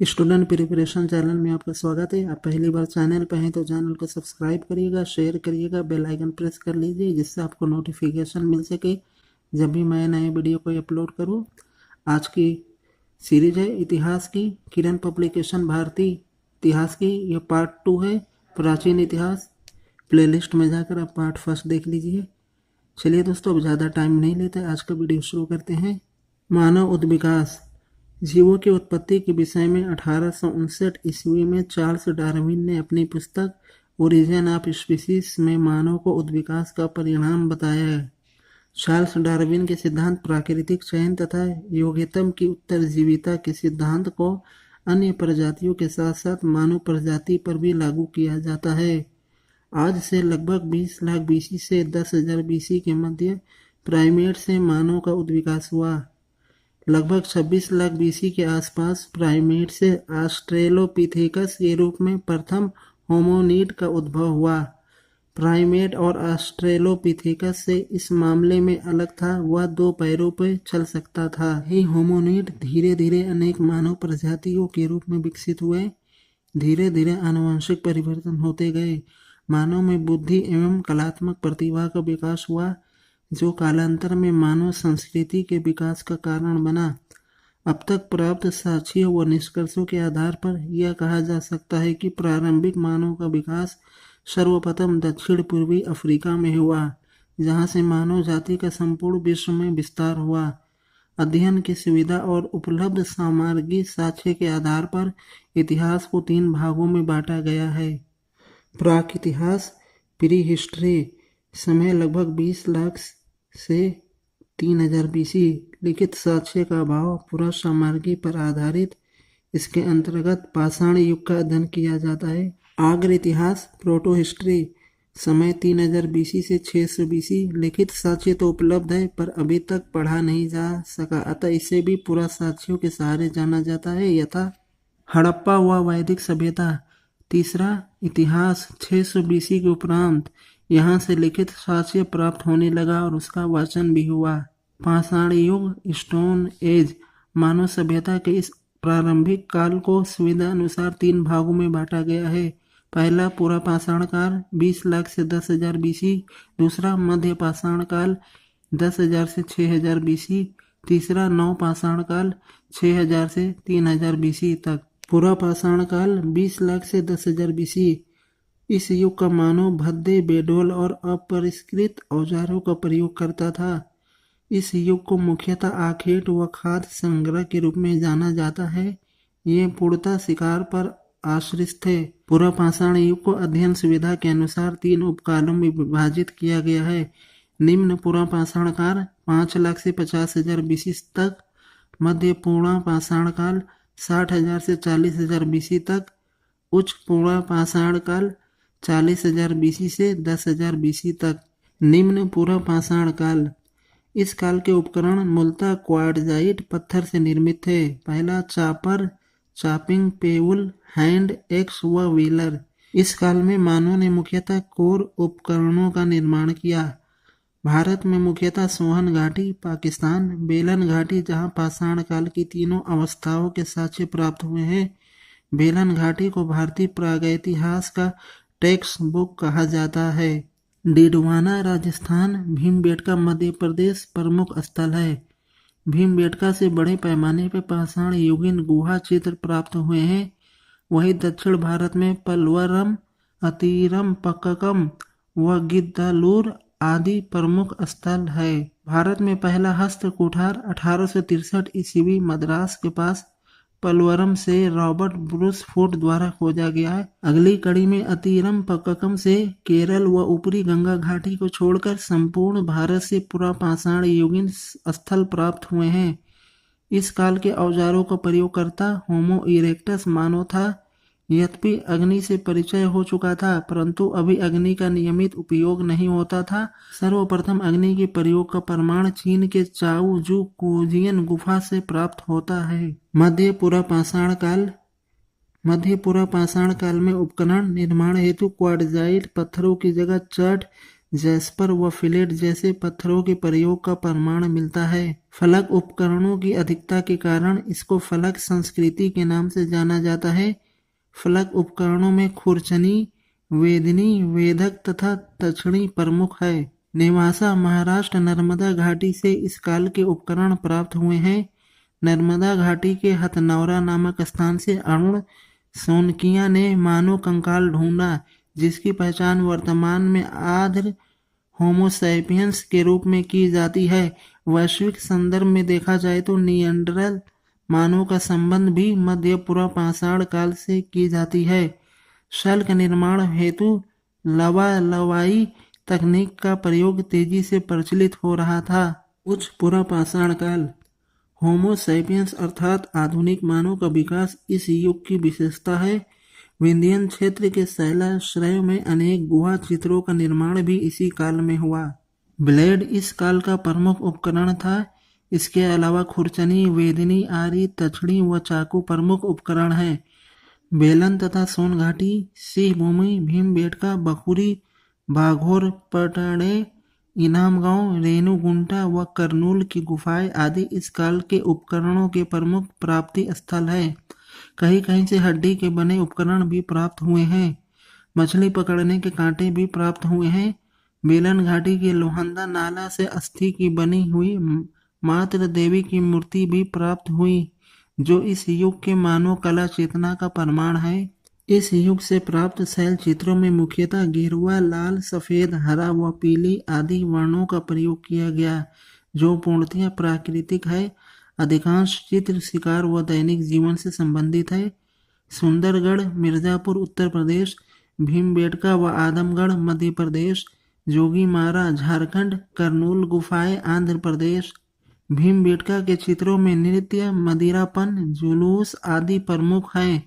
Student preparation channel में आपका स्वागत है। आप पहली बार चैनल पर हैं तो चैनल को सब्सक्राइब करिएगा, शेयर करिएगा, बेल आइकन प्रेस कर लीजिए जिससे आपको नोटिफिकेशन मिल सके जब भी मैं नए वीडियो को अपलोड करूं। आज की सीरीज है इतिहास की, किरण पब्लिकेशन भारतीय इतिहास की। यह पार्ट 2 है, प्राचीन इतिहास। प्लेलिस्ट में जाकर आप पार्ट 1 देख लीजिए। चलिए दोस्तों, अब ज़्यादा टाइम नहीं लेते, आज का वीडियो शुरू करते हैं। मानव उद्विकास। जीवों की उत्पत्ति के विषय में 1859 ईस्वी में चार्ल्स डार्विन ने अपनी पुस्तक ओरिजिन ऑफ स्पीसीज में मानव को उद्विकास का परिणाम बताया है। चार्ल्स डार्विन के सिद्धांत प्राकृतिक चयन तथा योग्यतम की उत्तरजीविता के सिद्धांत को अन्य प्रजातियों के साथ साथ मानव प्रजाति पर भी लागू किया जाता है। आज से लगभग 20 लाख बीसी से 10,000 बीसी के मध्य प्राइमेट से मानव का उद्विकास हुआ। लगभग 26 लाख बीसी के आसपास प्राइमेट से ऑस्ट्रेलोपिथेकस के रूप में प्रथम होमोनिड का उद्भव हुआ। प्राइमेट और ऑस्ट्रेलोपिथेकस से इस मामले में अलग था, वह 2 पैरों पर चल सकता था। ये होमोनिड धीरे धीरे अनेक मानव प्रजातियों के रूप में विकसित हुए। धीरे धीरे आनुवंशिक परिवर्तन होते गए। मानव में बुद्धि एवं कलात्मक प्रतिभा का विकास हुआ, जो कालांतर में मानव संस्कृति के विकास का कारण बना। अब तक प्राप्त साक्ष्यों व निष्कर्षों के आधार पर यह कहा जा सकता है कि प्रारंभिक मानव का विकास सर्वप्रथम दक्षिण पूर्वी अफ्रीका में हुआ, जहां से मानव जाति का संपूर्ण विश्व में विस्तार हुआ। अध्ययन की सुविधा और उपलब्ध सामग्री साक्ष्य के आधार पर इतिहास को 3 भागों में बांटा गया है। प्राक इतिहास, प्री हिस्ट्री, समय लगभग 20 लाख से 3000 बीसी। लिखित साक्ष्य का अभाव, पूरा सामग्री पर आधारित। इसके अंतर्गत पाषाण युग का अध्ययन किया जाता है। आग्र इतिहास, प्रोटो हिस्ट्री, समय 3000 बीसी से 600 बीसी। लिखित साक्ष्य तो उपलब्ध है पर अभी तक पढ़ा नहीं जा सका, अतः इसे भी पूरा साक्ष्यों के सहारे जाना जाता है। यथा हड़प्पा व वैदिक सभ्यता। तीसरा इतिहास, 600 बीसी के उपरांत यहाँ से लिखित साक्ष्य प्राप्त होने लगा और उसका वाचन भी हुआ। पाषाण युग, स्टोन एज। मानव सभ्यता के इस प्रारंभिक काल को सुविधा अनुसार 3 भागों में बांटा गया है। पहला पूरा पाषाण काल 20 लाख से 10,000 बीसी। दूसरा मध्य पाषाण काल 10,000 से 6,000 बीसी। तीसरा नव पाषाण काल 6,000 से 3,000 बीसी तक। पूरा पाषाण काल 20 लाख से 10,000 बीसी। इस युग का मानव भद्दे, बेडोल और अपरिष्कृत औजारों का प्रयोग करता था। इस युग को मुख्यतः आखेट व खाद्य संग्रह के रूप में जाना जाता है। ये पूर्णतः शिकार पर आश्रित थे। पूरा पाषाण युग को अध्ययन सुविधा के अनुसार 3 उपकालों में विभाजित किया गया है। निम्न पूरा पाषाण काल 5 लाख से 50,000 बीसी तक। मध्य पूर्णा पाषाण काल 60,000 से 40,000 बीसी तक। उच्च पूर्णा पाषाण काल 40,000 बीसी से 10,000 बीसी तक। निम्न पूरा पाषाण काल। इस काल के उपकरण मूलतः क्वार्टजाइट पत्थर से निर्मित थे। पहला चापर, चॉपिंग पेउल, हैंड एक्स व व्हीलर। इस काल में मानव ने मुख्यतः कोर उपकरणों का निर्माण किया। भारत में मुख्यतः सोहन घाटी, पाकिस्तान बेलन घाटी, जहां पाषाण काल की तीनों अवस्थाओं के साक्ष्य प्राप्त हुए हैं। बेलन घाटी को भारतीय प्रागैतिहास का टेक्स्ट बुक कहा जाता है। डिडवाना राजस्थान, भीमबेटका मध्य प्रदेश प्रमुख स्थल है। भीमबेटका से बड़े पैमाने पर पाषाण युगीन गुहा चित्र प्राप्त हुए हैं। वहीं दक्षिण भारत में पलवरम, अतीरम पक्कम व गिद्दालूर आदि प्रमुख स्थल है। भारत में पहला हस्त कुठार 1863 ईस्वी मद्रास के पास पलवरम से रॉबर्ट ब्रूस फूड द्वारा खोजा गया है। अगली कड़ी में अतीरम पक्कम से केरल व ऊपरी गंगा घाटी को छोड़कर संपूर्ण भारत से पूरा पाषाण युगीन स्थल प्राप्त हुए हैं। इस काल के औजारों का प्रयोग करता होमो इरेक्टस मानव था। यद्यपि अग्नि से परिचय हो चुका था, परंतु अभी अग्नि का नियमित उपयोग नहीं होता था। सर्वप्रथम अग्नि के प्रयोग का प्रमाण चीन के चाउ जू कोजियन गुफा से प्राप्त होता है। मध्य पूरा पाषाण काल में उपकरण निर्माण हेतु क्वार्टजाइट पत्थरों की जगह चट, जैस्पर व फिलेट जैसे पत्थरों के प्रयोग का प्रमाण मिलता है। फलक उपकरणों की अधिकता के कारण इसको फलक संस्कृति के नाम से जाना जाता है। फलक उपकरणों में खुरचनी, वेदिनी, वेधक तथा तछड़ी प्रमुख है। नेवासा, महाराष्ट्र नर्मदा घाटी से इस काल के उपकरण प्राप्त हुए हैं। नर्मदा घाटी के हथनौरा नामक स्थान से अरुण सोनकिया ने मानव कंकाल ढूंढा, जिसकी पहचान वर्तमान में आर्य होमोसैपियंस के रूप में की जाती है। वैश्विक संदर्भ में देखा जाए तो निएंडरल मानव का संबंध भी मध्य पूर्व पाषाण काल से की जाती है। शल्क निर्माण हेतु लवाई तकनीक का प्रयोग तेजी से प्रचलित हो रहा था। उच्च पूर्व पाषाण काल, होमोसैपियंस अर्थात आधुनिक मानव का विकास इस युग की विशेषता है। विंध्यन क्षेत्र के शैलाश्रयों में अनेक गुहा चित्रों का निर्माण भी इसी काल में हुआ। ब्लेड इस काल का प्रमुख उपकरण था। इसके अलावा खुरचनी, वेदिनी, आरी, तछड़ी व चाकू प्रमुख उपकरण हैं। बेलन तथा सोन घाटी, सिंह भूमि, भीमबेटका, बखुरी, बाघोर, पटड़े, इनामगांव, रेणुगुंटा व करनूल की गुफाएं आदि इस काल के उपकरणों के प्रमुख प्राप्ति स्थल है। कहीं कहीं से हड्डी के बने उपकरण भी प्राप्त हुए हैं। मछली पकड़ने के कांटे भी प्राप्त हुए हैं। बेलन घाटी के लोहंदा नाला से अस्थि की बनी हुई मातृ देवी की मूर्ति भी प्राप्त हुई, जो इस युग के मानव कला चेतना का प्रमाण है। इस युग से प्राप्त शैल चित्रों में मुख्यतः गेरुआ, लाल, सफेद, हरा व पीली आदि वर्णों का प्रयोग किया गया, जो पूर्णतः प्राकृतिक है। अधिकांश चित्र शिकार व दैनिक जीवन से संबंधित है। सुंदरगढ़, मिर्जापुर, उत्तर प्रदेश, भीमबेटका व आदमगढ़, मध्य प्रदेश, जोगीमारा, झारखंड, करनूल गुफाएं, आंध्र प्रदेश। भीमबेटका के चित्रों में नृत्य, मदिरापन, जुलूस आदि प्रमुख हैं।